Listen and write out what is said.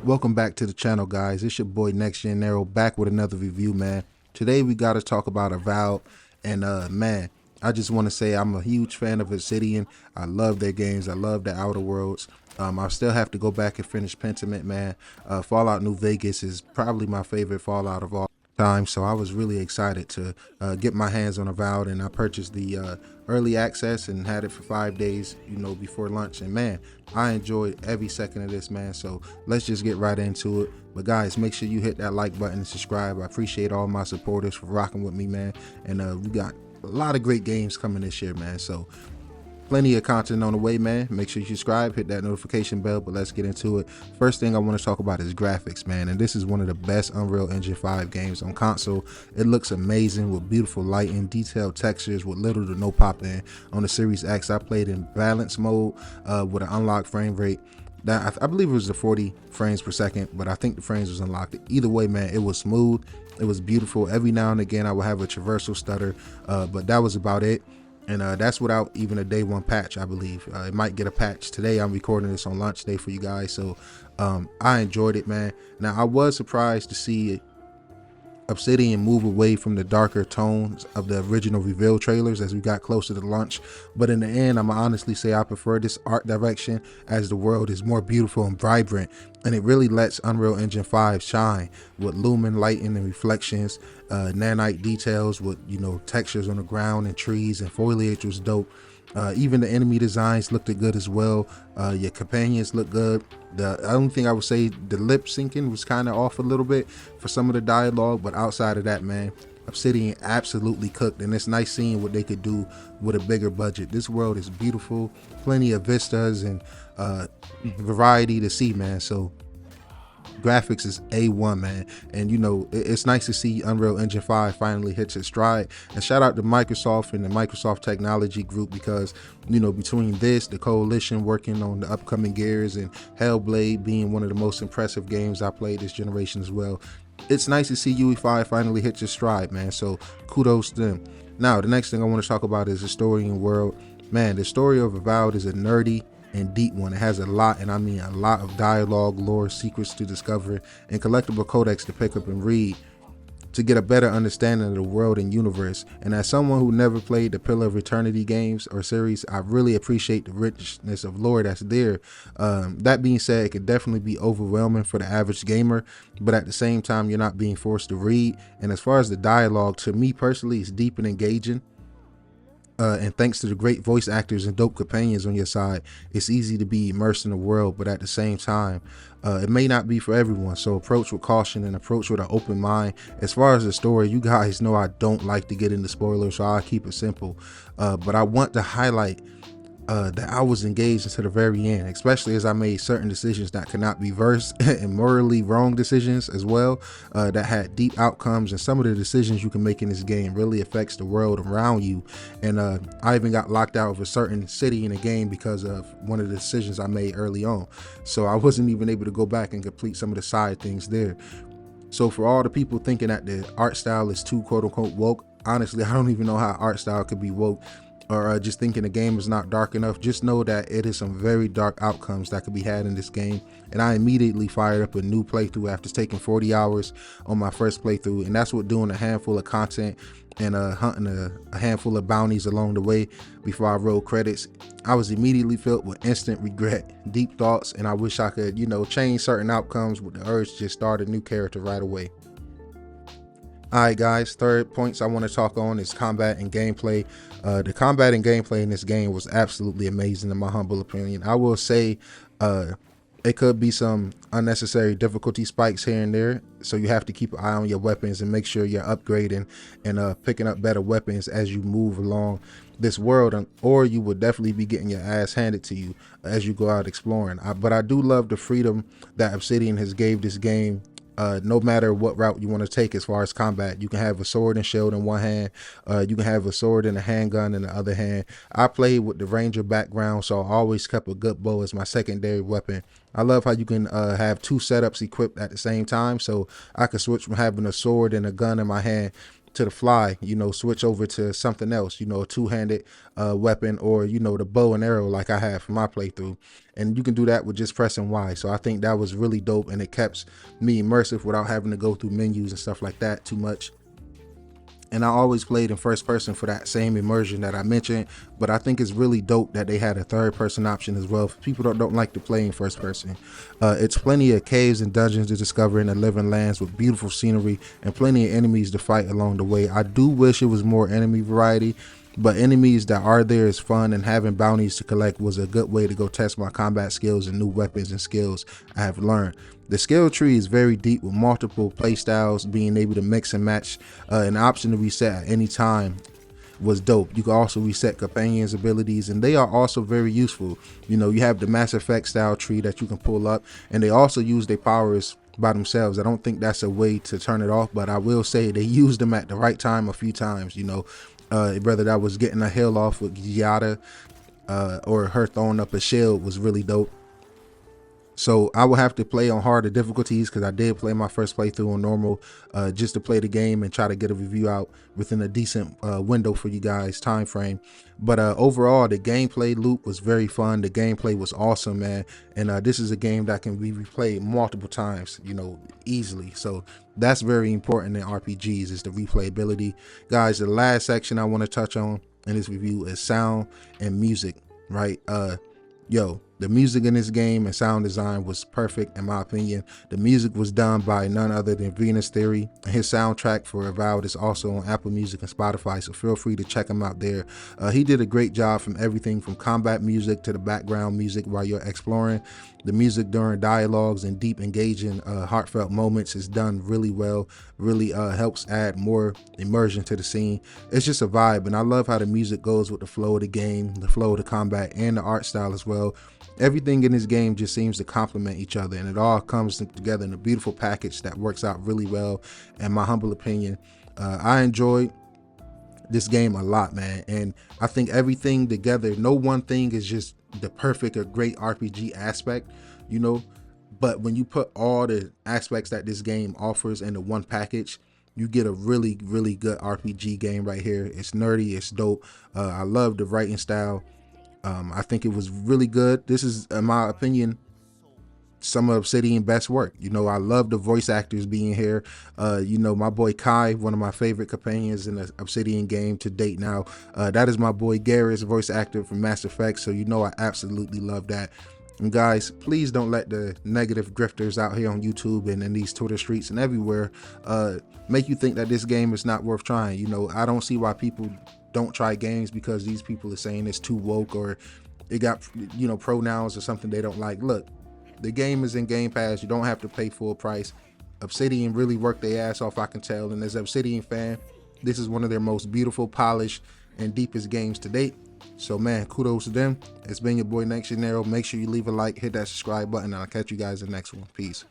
Welcome back to the channel, guys. It's your boy NextGenNero back with another review, man. Today we got to talk about Avowed, and man, I just want to say I'm a huge fan of Obsidian. I love their games. I love the Outer Worlds. I still have to go back and finish Pentiment, man. Fallout New Vegas is probably my favorite Fallout of all time, so I was really excited to get my hands on Avowed, and I purchased the early access and had it for 5 days, before lunch. And man, I enjoyed every second of this, man. So let's just get right into it. But guys, make sure you hit that like button and subscribe. I appreciate all my supporters for rocking with me, man. And we got a lot of great games coming this year, man. So plenty of content on the way, man. Make sure you subscribe, hit that notification bell. But let's get into it. First thing I want to talk about is graphics, man. And this is one of the best Unreal Engine 5 games on console. It looks amazing with beautiful lighting, detailed textures with little to no pop-in. On the Series X, I played in balance mode with an unlocked frame rate. I believe it was the 40 frames per second, but I think the frames was unlocked. Either way, man, it was smooth. It was beautiful. Every now and again, I would have a traversal stutter, but that was about it. And that's without even a day one patch, I believe. It might get a patch today. I'm recording this on launch day for you guys. So I enjoyed it, man. Now, I was surprised to see Obsidian move away from the darker tones of the original reveal trailers as we got closer to launch. But in the end, I'm gonna honestly say I prefer this art direction, as the world is more beautiful and vibrant, and it really lets Unreal Engine 5 shine with lumen lighting and reflections, nanite details with textures on the ground and trees, and foliage was dope. Even the enemy designs looked good as well. Your companions look good. The only thing I would say, the lip syncing was kind of off a little bit for some of the dialogue, but outside of that, man, Obsidian absolutely cooked, and it's nice seeing what they could do with a bigger budget. This world is beautiful, plenty of vistas and variety to see, man. So graphics is A1, man. And it's nice to see Unreal Engine 5 finally hits its stride. And shout out to Microsoft and the Microsoft Technology Group, because between this, the coalition working on the upcoming Gears, and Hellblade being one of the most impressive games I played this generation as well, it's nice to see UE5 finally hit its stride, man. So kudos to them. Now, the next thing I want to talk about is the story and world. Man, the story of Avowed is a nerdy and deep one. It has a lot, and I mean a lot, of dialogue, lore, secrets to discover, and collectible codex to pick up and read to get a better understanding of the world and universe. And as someone who never played the Pillar of Eternity games or series, I really appreciate the richness of lore that's there. That being said, it could definitely be overwhelming for the average gamer, but at the same time, you're not being forced to read. And as far as the dialogue, to me personally, it's deep and engaging. And thanks to the great voice actors and dope companions on your side, it's easy to be immersed in the world, but at the same time, it may not be for everyone. So approach with caution and approach with an open mind. As far as the story, you guys know I don't like to get into spoilers, so I'll keep it simple. But I want to highlight that I was engaged until the very end, especially as I made certain decisions that could not be versed in morally wrong decisions as well, that had deep outcomes. And some of the decisions you can make in this game really affects the world around you. And I even got locked out of a certain city in the game because of one of the decisions I made early on. So I wasn't even able to go back and complete some of the side things there. So for all the people thinking that the art style is too quote unquote woke, honestly, I don't even know how art style could be woke, or just thinking the game is not dark enough. Just know that it is some very dark outcomes that could be had in this game. And I immediately fired up a new playthrough after taking 40 hours on my first playthrough, and that's what doing a handful of content and hunting a handful of bounties along the way before I rolled credits. I was immediately filled with instant regret, deep thoughts, and I wish I could change certain outcomes with the urge to just start a new character right away. Alright guys, third points I want to talk on is combat and gameplay. The combat and gameplay in this game was absolutely amazing in my humble opinion. I will say it could be some unnecessary difficulty spikes here and there, so you have to keep an eye on your weapons and make sure you're upgrading and picking up better weapons as you move along this world, or you would definitely be getting your ass handed to you as you go out exploring. But I do love the freedom that Obsidian has gave this game. No matter what route you want to take as far as combat, you can have a sword and shield in one hand, you can have a sword and a handgun in the other hand. I played with the ranger background, so I always kept a good bow as my secondary weapon. I love how you can have two setups equipped at the same time, so I could switch from having a sword and a gun in my hand to the fly, switch over to something else, a two-handed weapon, or the bow and arrow like I had for my playthrough. And you can do that with just pressing Y. So I think that was really dope, and it kept me immersive without having to go through menus and stuff like that too much. And I always played in first person for that same immersion that I mentioned, but I think it's really dope that they had a third person option as well for people that don't like to play in first person. It's plenty of caves and dungeons to discover in the living lands with beautiful scenery and plenty of enemies to fight along the way. I do wish it was more enemy variety, but enemies that are there is fun, and having bounties to collect was a good way to go test my combat skills and new weapons and skills I have learned. The skill tree is very deep with multiple playstyles, being able to mix and match. An option to reset at any time was dope. You can also reset companions' abilities, and they are also very useful. You have the Mass Effect style tree that you can pull up, and they also use their powers by themselves. I don't think that's a way to turn it off, but I will say they used them at the right time a few times. Whether that was getting a heal off with Yada or her throwing up a shield was really dope. So I will have to play on harder difficulties, because I did play my first playthrough on normal just to play the game and try to get a review out within a decent window for you guys, time frame. But overall, the gameplay loop was very fun. The gameplay was awesome, man. And this is a game that can be replayed multiple times, easily. So that's very important in RPGs, is the replayability. Guys, the last section I want to touch on in this review is sound and music, right? The music in this game and sound design was perfect in my opinion. The music was done by none other than Venus Theory, and his soundtrack for Avowed is also on Apple Music and Spotify, so feel free to check him out there. He did a great job from everything from combat music to the background music while you're exploring. The music during dialogues and deep engaging heartfelt moments is done really well, really helps add more immersion to the scene. It's just a vibe, and I love how the music goes with the flow of the game, the flow of the combat, and the art style as well. Everything in this game just seems to complement each other, and it all comes together in a beautiful package that works out really well, in my humble opinion. I enjoyed this game a lot, man, and I think everything together, no one thing is just the perfect or great RPG aspect, but when you put all the aspects that this game offers into one package, you get a really, really good RPG game right here. It's nerdy, it's dope. I love the writing style. I think it was really good. This is, in my opinion, some of Obsidian's best work. I love the voice actors being here. My boy Kai, one of my favorite companions in the Obsidian game to date now. That is my boy Garrett's voice actor from Mass Effect, so I absolutely love that. And guys, please don't let the negative drifters out here on YouTube and in these Twitter streets and everywhere make you think that this game is not worth trying. I don't see why people don't try games because these people are saying it's too woke, or it got pronouns or something they don't like. Look, the game is in Game Pass. You don't have to pay full price. Obsidian really worked their ass off, I can tell, and as an Obsidian fan, this is one of their most beautiful, polished, and deepest games to date. So man, kudos to them. It's been your boy NextGenNero. Make sure you leave a like, hit that subscribe button, and I'll catch you guys in the next one. Peace.